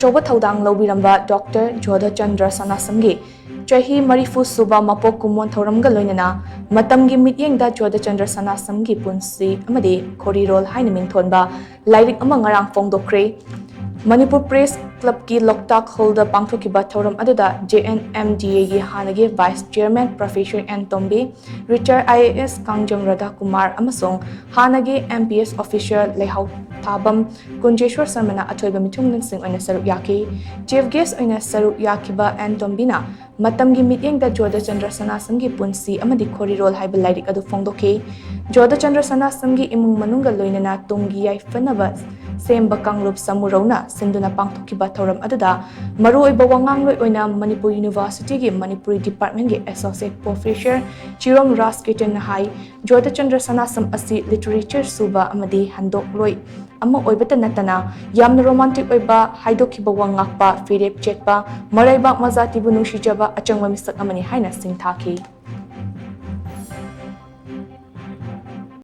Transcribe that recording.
ACHOUBA THOUDANG LOURAMBA Dr. Jodhachandra Sanasam CHAHI Marifu SHUBA MAPOK KUMON THOURAM LOINANA Matam Mityeng Da Jodhachandra Sanasam Punsi Amadi Khorirol HAINA MINGTHONBA Lairik NGARANG FONGDOKKHRE Manipur Press Club ki Loktak Holder Pangthokiba Thorum Aduda JNMDA gi Hanagi Vice Chairman Professor N Tombe Retired IAS Kangjam Radha Kumar Amasong Hanagi MPS Official Lehau Tabam Kunjeshwar Sarmana Athoiba Mithungnan Singh oina Saruk Yaki Chief Guest oina Saruk Yakiba N Tombina Matam gi Mityeng Da Jodhachandra Sanasam gi Punsi Amadi Khorirol Haiba Lairik adu Fongdokkhre Jodhachandra Sanasam gi imung manunga loinana tunggi yaifanaba Semba Kangrup Samurona Sinduna Pangthokiba Thorum Aduda Maruoiba Wangangloi oina Manipuri University gi Manipuri Department gi Associate Professor Chirom Rasketen Hai Jodhachandra Sanasam asi Literature Suba amadi Handokloi ama oibata natana yamna romantic oiba haidokiba wangakpa firep chetpa maraiba mazatibu nushijaba achangwa misak amani haina singthaki